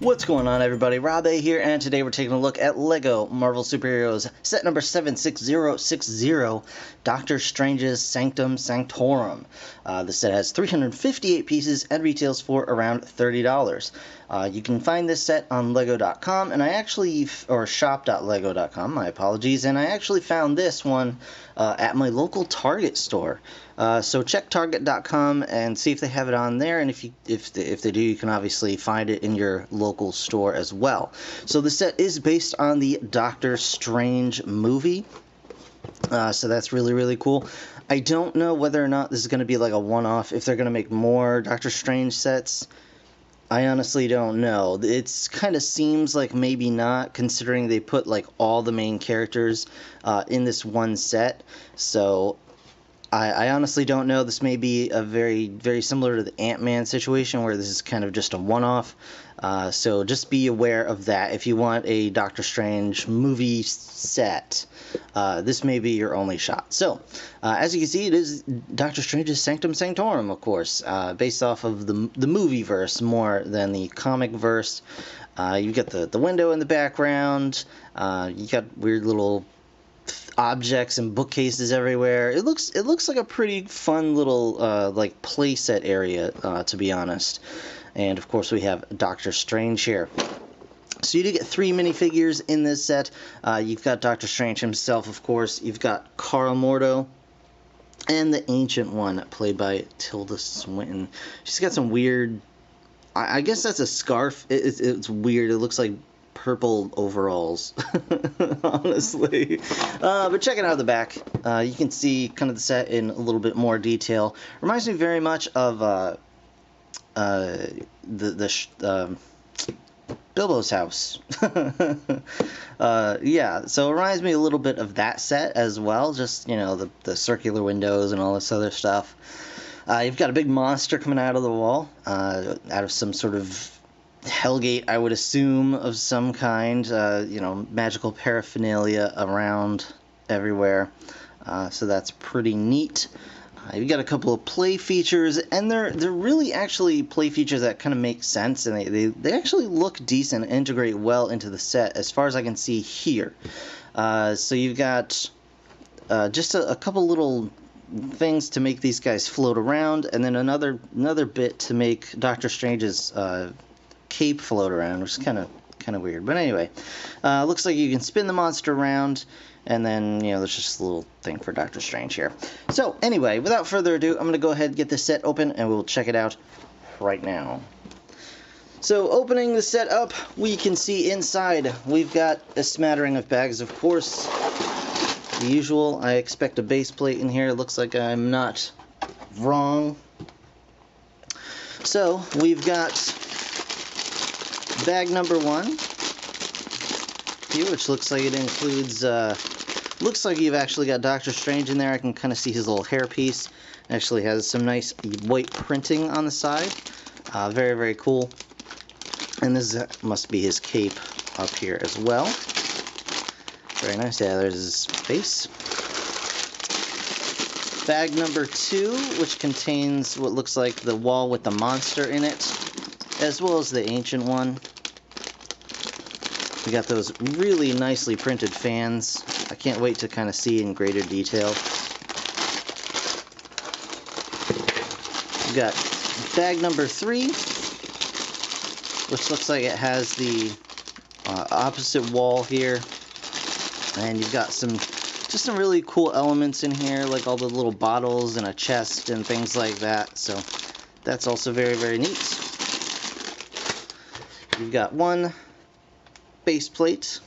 What's going on, everybody? Rob A here, and today we're taking a look at LEGO Marvel Superheroes set number 76060, Doctor Strange's Sanctum Sanctorum. The set has 358 pieces and retails for around $30. You can find this set on lego.com, and or shop.lego.com, my apologies, and I actually found this one at my local Target store. So check target.com and see if they have it on there, and if they do, you can obviously find it in your local store as well. So the set is based on the Doctor Strange movie, so that's really cool. I don't know whether or not this is going to be like a one-off, if they're going to make more Doctor Strange sets. I honestly don't know. It kind of seems like maybe not, considering they put like all the main characters in this one set. So I honestly don't know. This may be a very similar to the Ant-Man situation, where this is kind of just a one-off. So just be aware of that. If you want a Doctor Strange movie set, this may be your only shot. So, as you can see, it is Doctor Strange's Sanctum Sanctorum, of course, based off of the movie verse more than the comic verse. You've got the window in the background. You got weird little objects and bookcases everywhere. It looks like a pretty fun little like play set area, to be honest. And of course we have Doctor Strange here. So you do get 3 minifigures in this set. You've got Doctor Strange himself, of course. You've got Carl Mordo and the Ancient One, played by Tilda Swinton. She's got some weird, I guess that's a scarf. It's weird. It looks like purple overalls, honestly. But checking out the back, you can see kind of the set in a little bit more detail. Reminds me very much of Bilbo's house. Yeah, so it reminds me a little bit of that set as well, just, you know, the circular windows and all this other stuff. You've got a big monster coming out of the wall, out of some sort of Hellgate, I would assume, of some kind. You know, magical paraphernalia around everywhere, so that's pretty neat. You've got a couple of play features, and they're really actually play features that kind of make sense, and they actually look decent and integrate well into the set, as far as I can see here. So you've got just a couple little things to make these guys float around, and then another bit to make Doctor Strange's cape float around, which is kind of weird. But anyway, looks like you can spin the monster around, and then, you know, there's just a little thing for Doctor Strange here. So anyway, without further ado, I'm going to go ahead and get this set open, and we'll check it out right now. So opening the set up, we can see inside we've got a smattering of bags, of course. The usual. I expect a base plate in here. It looks like I'm not wrong. So we've got bag number 1 here, which looks like it includes, looks like you've actually got Doctor Strange in there. I can kind of see his little hairpiece. It actually has some nice white printing on the side. Very cool. And this must be his cape up here as well. Very nice. Yeah, there's his face. Bag number 2, which contains what looks like the wall with the monster in it, as well as the Ancient One. We got those really nicely printed fans. I can't wait to kind of see in greater detail. We've got bag number 3, which looks like it has the opposite wall here. And you've got just some really cool elements in here, like all the little bottles and a chest and things like that. So that's also very neat. You've got 1 base plate.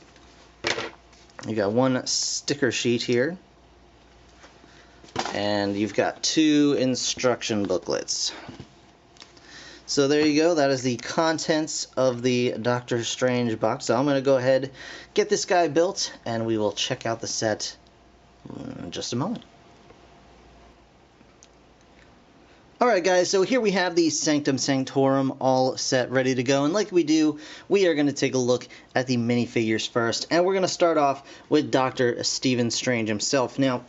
You got 1 sticker sheet here, and you've got 2 instruction booklets. So there you go. That is the contents of the Doctor Strange box. So I'm going to go ahead, get this guy built, and we will check out the set in just a moment. Alright guys, so here we have the Sanctum Sanctorum all set, ready to go, and like we do, we are going to take a look at the minifigures first, and we're going to start off with Dr. Stephen Strange himself. Now,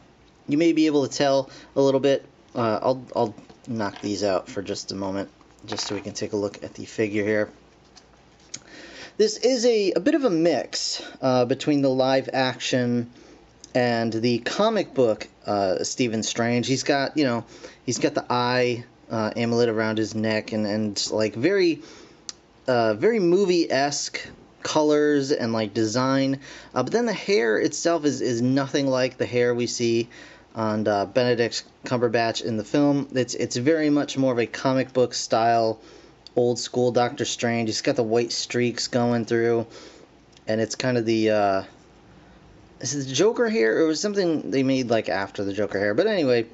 you may be able to tell a little bit. I'll knock these out for just a moment, just so we can take a look at the figure here. This is a bit of a mix between the live action and the comic book Stephen Strange. He's got, he's got the eye amulet around his neck and like very movie-esque colors and like design. But then the hair itself is nothing like the hair we see on Benedict Cumberbatch in the film. It's very much more of a comic book style, old school Doctor Strange. He's got the white streaks going through, and it's kind of the is it the Joker hair, or was something they made like after the Joker hair? But anyway,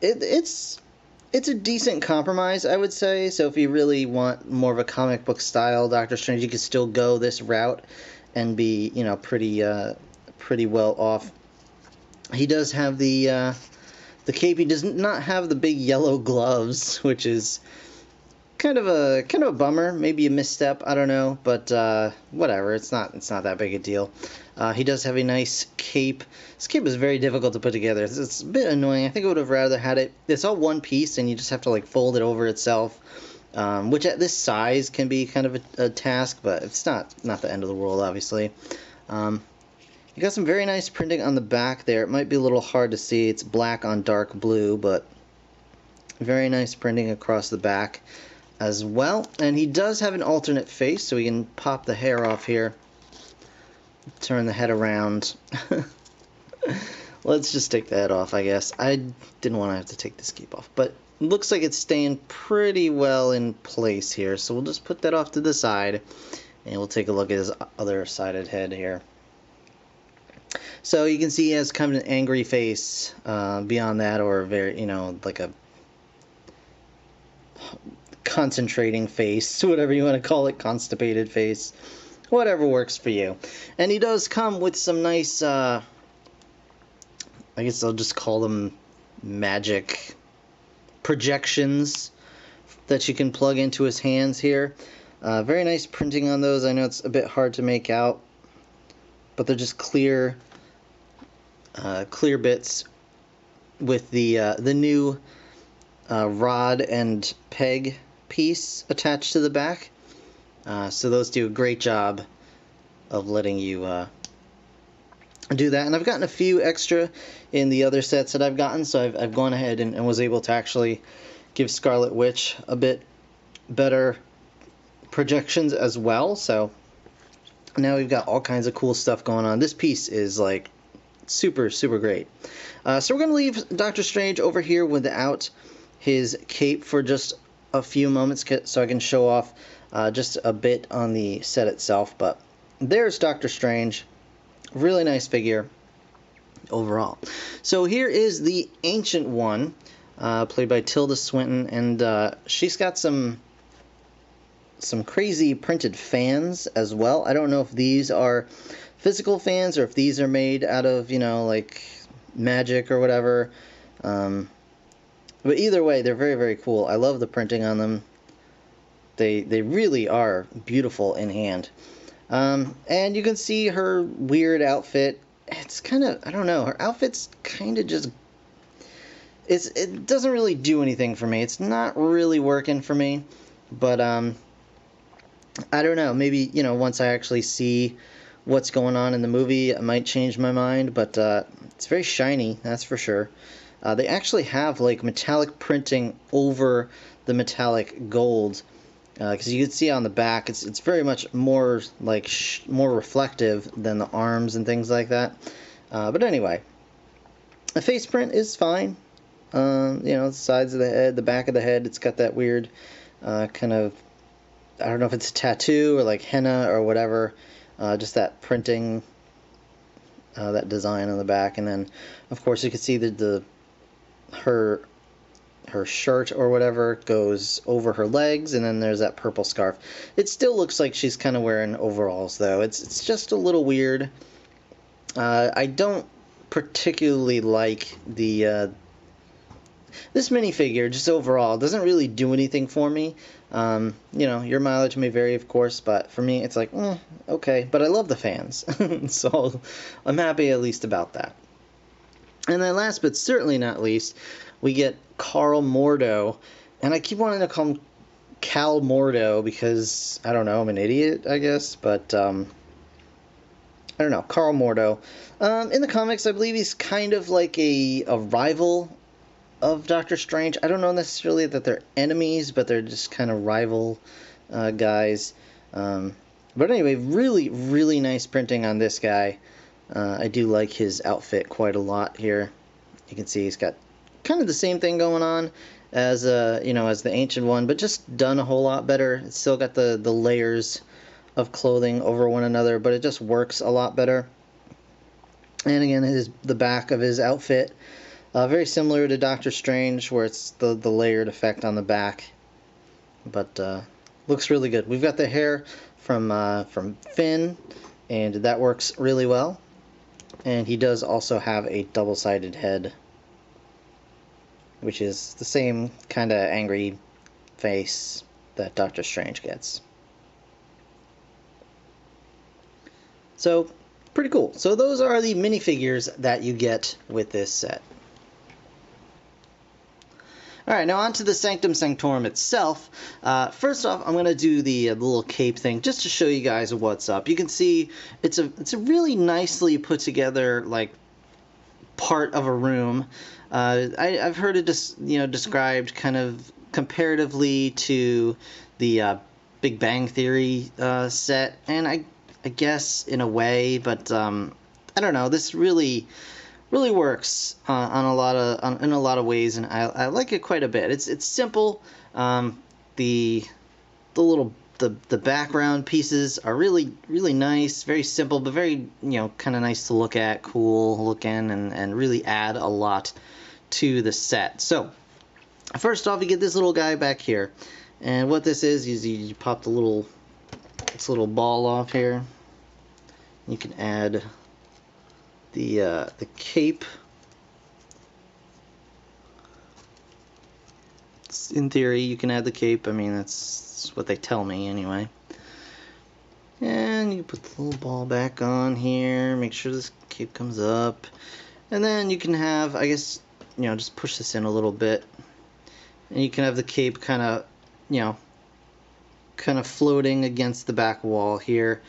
it's a decent compromise, I would say. So if you really want more of a comic book style Doctor Strange, you could still go this route and be, pretty well off. He does have the cape. He does not have the big yellow gloves, which is kind of a bummer, maybe a misstep, I don't know, but whatever. It's not that big a deal. He does have a nice cape. This cape is very difficult to put together. It's a bit annoying. I think I would have rather had it. It's all one piece, and you just have to like fold it over itself, which at this size can be kind of a task, but it's not the end of the world, obviously. You got some very nice printing on the back there. It might be a little hard to see. It's black on dark blue, but very nice printing across the back as well. And he does have an alternate face, so we can pop the hair off here. Turn the head around. Let's just take the head off, I guess. I didn't want to have to take this cape off, but it looks like it's staying pretty well in place here. So we'll just put that off to the side, and we'll take a look at his other sided head here. So you can see he has kind of an angry face beyond that, or very, like a concentrating face, whatever you want to call it, constipated face. Whatever works for you. And he does come with some nice, I guess I'll just call them magic projections that you can plug into his hands here. Very nice printing on those. I know it's a bit hard to make out, but they're just clear bits with the new rod and peg piece attached to the back. So those do a great job of letting you do that. And I've gotten a few extra in the other sets that I've gotten, so I've gone ahead and was able to actually give Scarlet Witch a bit better projections as well. So now we've got all kinds of cool stuff going on. This piece is like super great. So we're going to leave Doctor Strange over here without his cape for just a few moments so I can show off just a bit on the set itself. But there's Doctor Strange. Really nice figure overall. So here is the Ancient One, played by Tilda Swinton, and she's got some crazy printed fans as well. I don't know if these are physical fans or if these are made out of, like magic or whatever. But either way, they're very cool. I love the printing on them. They really are beautiful in hand. And you can see her weird outfit. It's kind of, I don't know, her outfit's kind of just, it doesn't really do anything for me. It's not really working for me. But I don't know, maybe, once I actually see what's going on in the movie, I might change my mind. But it's very shiny, that's for sure. They actually have like metallic printing over the metallic gold, because you can see on the back it's very much more like more reflective than the arms and things like that. But anyway, the face print is fine. The sides of the head, the back of the head, it's got that weird kind of, I don't know if it's a tattoo or like henna or whatever, just that printing, that design on the back. And then of course you can see that her shirt or whatever goes over her legs, and then there's that purple scarf. It still looks like she's kind of wearing overalls, though. It's just a little weird. I don't particularly like the this minifigure, just overall. It doesn't really do anything for me. Your mileage may vary, of course, but for me, it's like, okay. But I love the fans, so I'm happy at least about that. And then last but certainly not least, we get Carl Mordo, and I keep wanting to call him Cal Mordo because, I don't know, I'm an idiot, I guess, but I don't know, Carl Mordo. In the comics, I believe he's kind of like a rival of Doctor Strange. I don't know necessarily that they're enemies, but they're just kind of rival guys. But anyway, really, really nice printing on this guy. I do like his outfit quite a lot here. You can see he's got kind of the same thing going on as as the ancient one, but just done a whole lot better. It's still got the layers of clothing over one another, but it just works a lot better. And again, the back of his outfit, very similar to Doctor Strange, where it's the layered effect on the back, but looks really good. We've got the hair from Finn, and that works really well. And he does also have a double-sided head, which is the same kind of angry face that Doctor Strange gets. So, pretty cool. So those are the minifigures that you get with this set. Alright, now on to the Sanctum Sanctorum itself. First off, I'm going to do the little cape thing just to show you guys what's up. You can see it's a really nicely put together, like, part of a room. I've heard it described kind of comparatively to the Big Bang Theory set, and I guess in a way, but I don't know. This really works in a lot of ways, and I like it quite a bit. It's simple. The background pieces are really nice, very simple, but very kind of nice to look at, cool looking, and really add a lot to the set. So first off, you get this little guy back here, and what this is you pop this little ball off here. You can add the cape. In theory, you can add the cape. I mean, that's what they tell me anyway. And you put the little ball back on here. Make sure this cape comes up. And then you can have, I guess, just push this in a little bit. And you can have the cape kind of floating against the back wall here.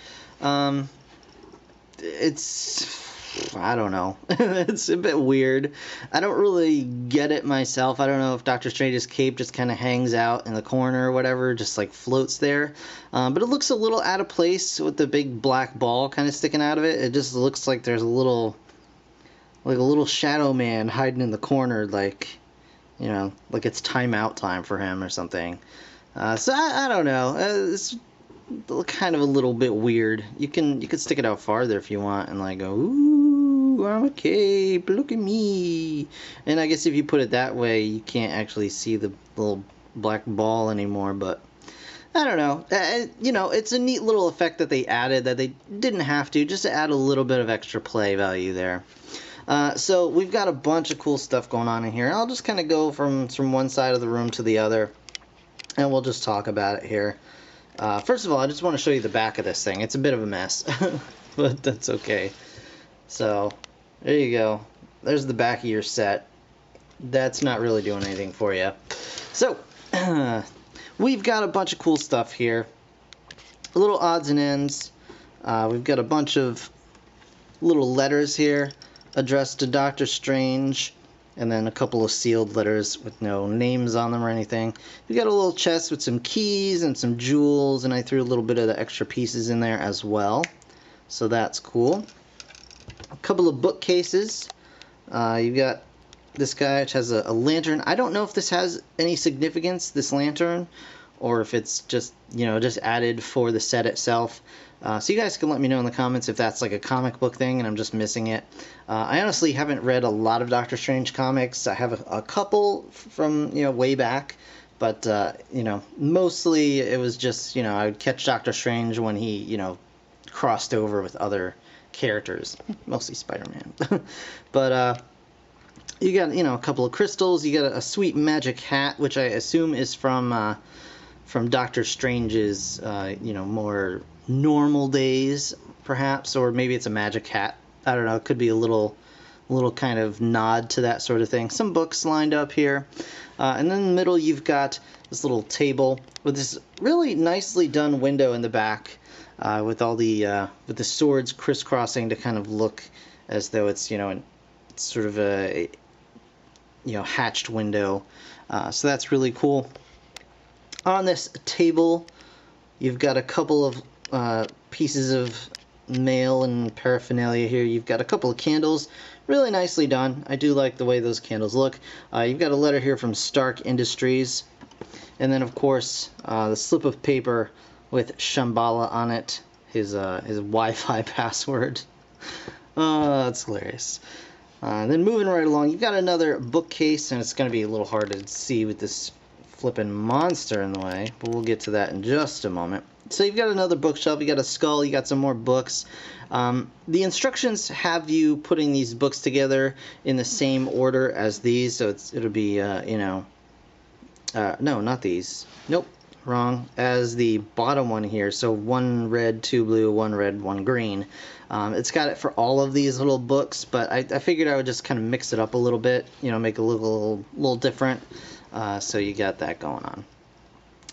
I don't know. It's a bit weird. I don't really get it myself. I don't know if Doctor Strange's cape just kind of hangs out in the corner or whatever, just like floats there. But it looks a little out of place with the big black ball kind of sticking out of it. It just looks like there's a little shadow man hiding in the corner, like like it's timeout time for him or something. So I don't know. It's kind of a little bit weird. You can stick it out farther if you want and like go, ooh, I'm a cape, look at me. And I guess if you put it that way, you can't actually see the little black ball anymore, but I don't know. It's a neat little effect that they added that they didn't have to, just to add a little bit of extra play value there. So we've got a bunch of cool stuff going on in here. I'll just kind of go from one side of the room to the other, and we'll just talk about it here. First of all, I just want to show you the back of this thing. It's a bit of a mess, but that's okay. So, there you go. There's the back of your set. That's not really doing anything for you. So, we've got a bunch of cool stuff here. Little odds and ends. We've got a bunch of little letters here addressed to Doctor Strange. And then a couple of sealed letters with no names on them or anything. We got a little chest with some keys and some jewels, and I threw a little bit of the extra pieces in there as well. So that's cool. A couple of bookcases. You've got this guy which has a lantern. I don't know if this has any significance, this lantern, or if it's just just added for the set itself. So you guys can let me know in the comments if that's like a comic book thing and I'm just missing it. I honestly haven't read a lot of Doctor Strange comics. I have a couple from way back, but mostly it was just I would catch Doctor Strange when he crossed over with other characters, mostly Spider-Man. But you got a couple of crystals. You got a sweet magic hat, which I assume is from Doctor Strange's more normal days, perhaps, or maybe it's a magic hat. I don't know. It could be a little kind of nod to that sort of thing. Some books lined up here, and then in the middle you've got this little table with this really nicely done window in the back, with all the swords crisscrossing to kind of look as though it's, you know, it's sort of a, you know, hatched window. So that's really cool. On this table, you've got a couple of pieces of mail and paraphernalia here. You've got a couple of candles, really nicely done. I do like the way those candles look. You've got a letter here from Stark Industries, and then of course the slip of paper with Shambhala on it, his Wi-Fi password. Oh, that's hilarious. Then moving right along, you've got another bookcase, and it's going to be a little hard to see with this flipping monster in the way, but we'll get to that in just a moment. So you've got another bookshelf, you got a skull, you got some more books. The instructions have you putting these books together in the same order as these, so it'll be, you know, no, not these. Nope, wrong. As the bottom one here, so 1 red, 2 blue, 1 red, 1 green. It's got it for all of these little books, but I figured I would just kind of mix it up a little bit, you know, make it a little different. So you got that going on.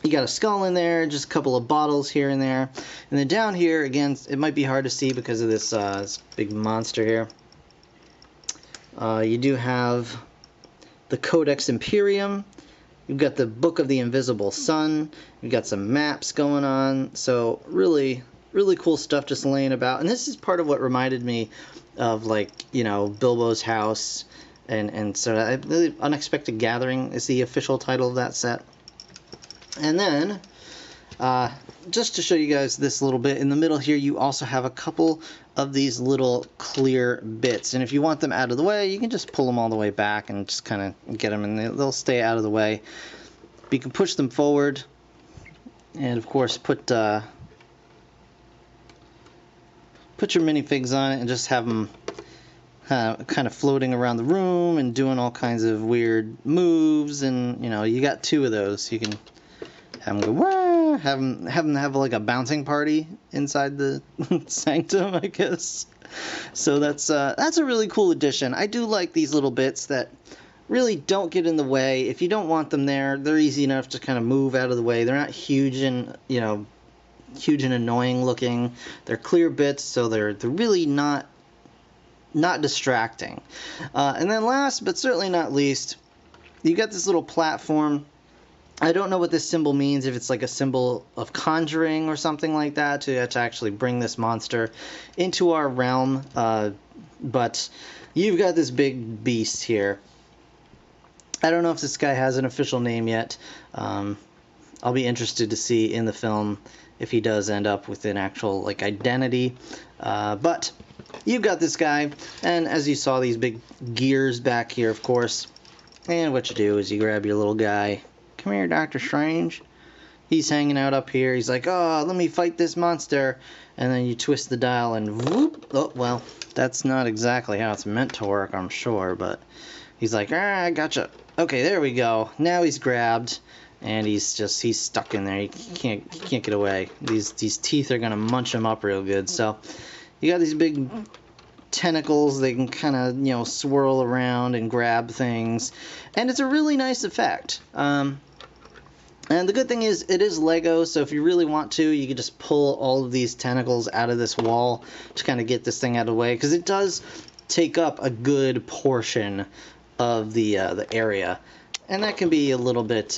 You got a skull in there, just a couple of bottles here and there. And then down here, again, it might be hard to see because of this, this big monster here. You do have the Codex Imperium. You've got the Book of the Invisible Sun. You've got some maps going on. So really, really cool stuff just laying about. And this is part of what reminded me of, like, you know, Bilbo's house. And so really Unexpected Gathering is the official title of that set. And then, just to show you guys this little bit, in the middle here you also have a couple of these little clear bits. And if you want them out of the way, you can just pull them all the way back and just kind of get them, and they'll stay out of the way. But you can push them forward, and of course put your minifigs on it and just have them kind of floating around the room and doing all kinds of weird moves. And, you know, you got 2 of those. You can have them go, wah, have them have like a bouncing party inside the sanctum, I guess. So that's a really cool addition. I do like these little bits that really don't get in the way. If you don't want them there, they're easy enough to kind of move out of the way. They're not huge and, you know, huge and annoying looking. They're clear bits, so they're really not distracting. And then last but certainly not least, you got this little platform. I don't know what this symbol means, if it's like a symbol of conjuring or something like that to actually bring this monster into our realm. But you've got this big beast here. I don't know if this guy has an official name yet. I'll be interested to see in the film if he does end up with an actual, like, identity. But you've got this guy, and as you saw, these big gears back here, of course. And what you do is you grab your little guy. Come here, Dr. Strange. He's hanging out up here. He's like, oh, let me fight this monster. And then you twist the dial and whoop. Oh, well, that's not exactly how it's meant to work, I'm sure. But he's like, I gotcha. Okay, there we go. Now he's grabbed, and he's stuck in there. He can't get away. These teeth are going to munch him up real good. So you got these big tentacles. They can kind of, you know, swirl around and grab things. And it's a really nice effect. And the good thing is, it is Lego, so if you really want to, you can just pull all of these tentacles out of this wall to kind of get this thing out of the way, because it does take up a good portion of the area, and that can be a little bit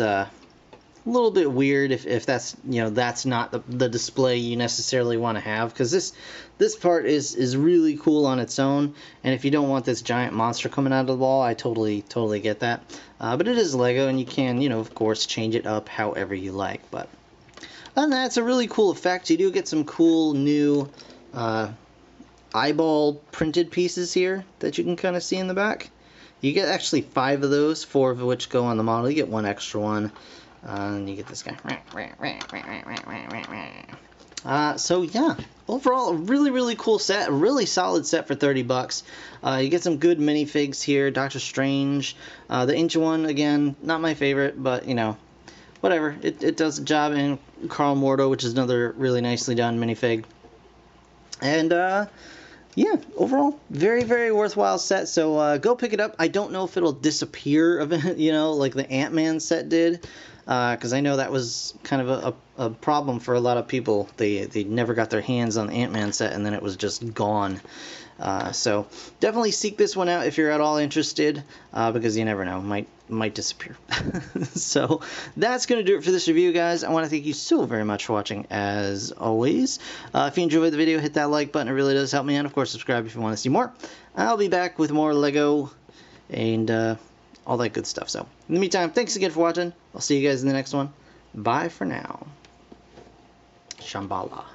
weird if that's, you know, that's not the display you necessarily want to have, because this part is really cool on its own, and if you don't want this giant monster coming out of the wall, I totally get that. But it is Lego, and you can, you know, of course, change it up however you like. But other than that, it's a really cool effect. You do get some cool new eyeball printed pieces here that you can kind of see in the back. You get actually 5 of those, 4 of which go on the model. You get 1 extra one. And you get this guy. So yeah, overall a really cool set, a really solid set for $30. You get some good minifigs here. Doctor Strange, the ancient one, again, not my favorite, but you know, whatever. It does the job. And Carl Mordo, which is another really nicely done minifig. And yeah, overall, very worthwhile set. So go pick it up. I don't know if it'll disappear, you know, like the Ant-Man set did. because I know that was kind of a problem for a lot of people. They never got their hands on the Ant-Man set, and then it was just gone. So definitely seek this one out if you're at all interested, because you never know, might disappear. So that's going to do it for this review, guys. I want to thank you so very much for watching, as always. If you enjoyed the video, hit that like button. It really does help me out. Of course, subscribe if you want to see more. I'll be back with more Lego and all that good stuff. So in the meantime, thanks again for watching. I'll see you guys in the next one. Bye for now. Shambhala.